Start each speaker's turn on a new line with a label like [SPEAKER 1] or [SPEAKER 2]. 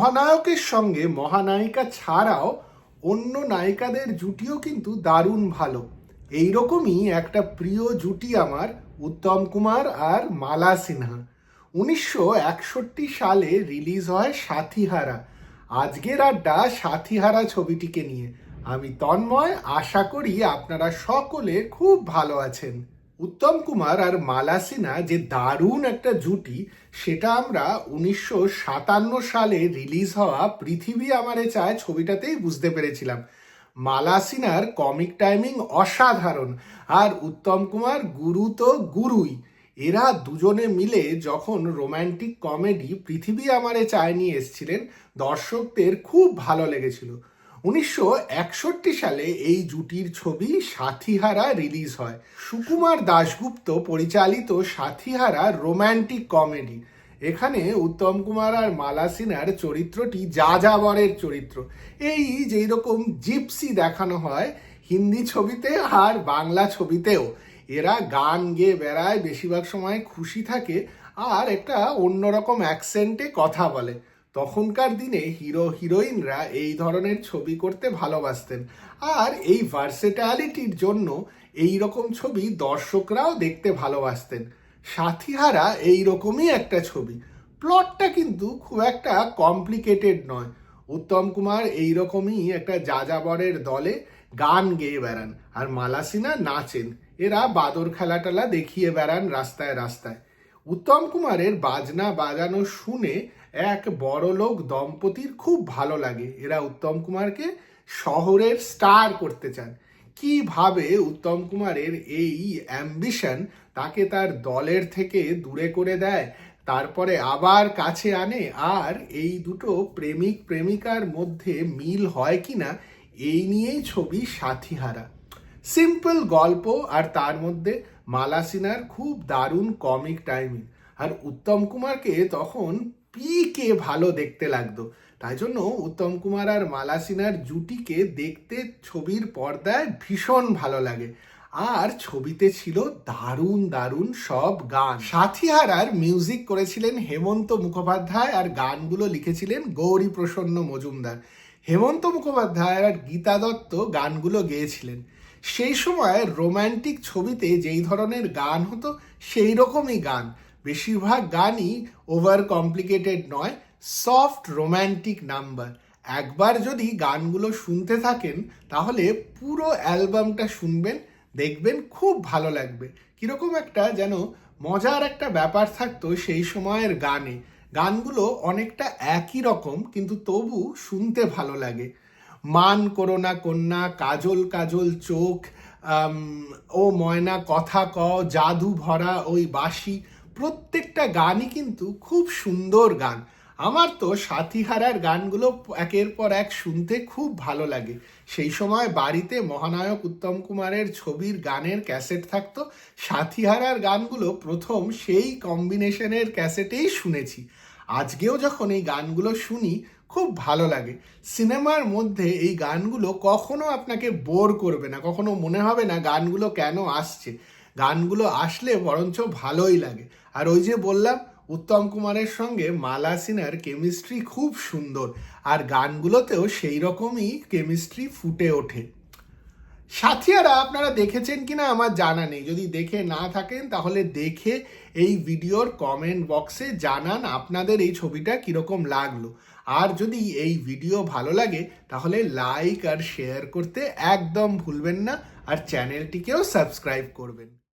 [SPEAKER 1] মহানায়কের সঙ্গে মহানায়িকা ছাড়াও অন্য নায়িকাদের জুটিও কিন্তু দারুণ ভালো। এইরকমই একটা প্রিয় জুটি আমার উত্তম কুমার আর মালা সিনহা। 1961 সালে রিলিজ হয় সাথীহারা। আজকের আড্ডা সাথীহারা ছবিটিকে নিয়ে। আমি তন্ময়, আশা করি আপনারা সকলে খুব ভালো আছেন। উত্তম কুমার আর মালা সিনহা যে দারুণ একটা জুটি, সেটা আমরা 1957 সালে রিলিজ হওয়া পৃথিবী আমারে চায় ছবিটাতেই বুঝতে পেরেছিলাম। মালা সিনহার কমিক টাইমিং অসাধারণ, আর উত্তম কুমার গুরু তো গুরুই। এরা দুজনে মিলে যখন রোম্যান্টিক কমেডি পৃথিবী আমারে চায় নিয়ে এসেছিলেন, দর্শকদের খুব ভালো লেগেছিল। 1961 সালে এই জুটির ছবি সাথীহারা রিলিজ হয়। সুকুমার দাশগুপ্ত পরিচালিত সাথীহারা রোম্যান্টিক কমেডি। এখানে উত্তম কুমার আর মালা সিনহার চরিত্রটি যাযাবরের চরিত্র। এই যেই রকম জিপসি দেখানো হয় হিন্দি ছবিতে আর বাংলা ছবিতেও, এরা গান গেয়ে বেড়ায়, বেশিরভাগ সময় খুশি থাকে আর একটা অন্যরকম অ্যাকসেন্টে কথা বলে। তখনকার দিনে হিরো হিরোইনরা এই ধরনের ছবি করতে ভালোবাসতেন, আর এই ভার্সেটালিটির জন্য এই রকম ছবি দর্শকরাও দেখতে ভালোবাসতেন। সাথীহারা এইরকমই একটা ছবি। প্লটটা কিন্তু খুব একটা কমপ্লিকেটেড নয়। উত্তম কুমার এইরকমই একটা যাযাবরের দলে গান গেয়ে বেড়ান, আর মালা সিনহা নাচেন। এরা বাদর খেলা টেলা দেখিয়ে বেড়ান রাস্তায় রাস্তায়। উত্তম কুমারের বাজনা বাজানো শুনে এক বড়লোক দম্পতির খুব ভালো লাগে। এরা উত্তম কুমারকে শহরের স্টার করতে চান। কিভাবে উত্তম কুমারের এই অ্যাম্বিশন তাকে তার দলের থেকে দূরে করে দেয়, তারপরে আবার কাছে আনে, আর এই দুটো প্রেমিক প্রেমিকার মধ্যে মিল হয় কিনা, এই নিয়েই ছবি সাথীহারা। সিম্পল গল্প, আর তার মধ্যে মালা সিনহার খুব দারুণ কমিক টাইমিং। আর উত্তম কুমারকে তখন পিকে ভালো দেখতে লাগতো। তাই জন্য উত্তম কুমার আর মালা সিনহার জুটিকে দেখতে ছবির পর্দায় ভীষণ ভালো লাগে। আর ছবিতে ছিল দারুণ দারুণ সব গান। সাথীহারার মিউজিক করেছিলেন হেমন্ত মুখোপাধ্যায়, আর গানগুলো লিখেছিলেন গৌরী প্রসন্ন মজুমদার। হেমন্ত মুখোপাধ্যায় আর গীতা দত্ত গানগুলো গেয়েছিলেন। সেই সময় রোম্যান্টিক ছবিতে যেই ধরনের গান হতো সেই রকমই গান। বেশিরভাগ গানই ওভার কমপ্লিকেটেড নয়, সফট রোম্যান্টিক নাম্বার। একবার যদি গানগুলো শুনতে থাকেন তাহলে পুরো অ্যালবামটা শুনবেন, দেখবেন খুব ভালো লাগবে। কীরকম একটা যেন মজার একটা ব্যাপার থাকতো সেই সময়ের গানে। গানগুলো অনেকটা একই রকম, কিন্তু তবু শুনতে ভালো লাগে। মান করোনা কন্যা, কাজল কাজল চোখ, ও ময়না কথা ক, জাদু ভরা ওই বাঁশি, প্রত্যেকটা গানই কিন্তু খুব সুন্দর গান। আমার তো সাথীহারার গানগুলো একের পর এক শুনতে খুব ভালো লাগে। সেই সময় বাড়িতে মহানায়ক উত্তম কুমারের ছবির গানের ক্যাসেট থাকতো। সাথীহারার গানগুলো প্রথম সেই কম্বিনেশনের ক্যাসেটেই শুনেছি। আজকেও যখন এই গানগুলো শুনি খুব ভালো লাগে। সিনেমার মধ্যে এই গানগুলো কখনো আপনাকে বোর করবে না, কখনো মনে হবে না গানগুলো কেন আসছে। গানগুলো আসলে বরঞ্চ ভালোই লাগে। আর ওই যে বললাম, উত্তম কুমারের সঙ্গে মালা সিনহার কেমিস্ট্রি খুব সুন্দর, আর গানগুলোতেও সেই রকমই কেমিস্ট্রি ফুটে ওঠে। সাথীহারা আপনারা দেখেছেন কিনা আমার জানা নেই। যদি দেখে না থাকেন তাহলে দেখে এই ভিডিওর কমেন্ট বক্সে জানান আপনাদের এই ছবিটা কীরকম লাগলো। আর যদি এই ভিডিও ভালো লাগে তাহলে লাইক আর শেয়ার করতে একদম ভুলবেন না, আর চ্যানেলটিকেও সাবস্ক্রাইব করবেন।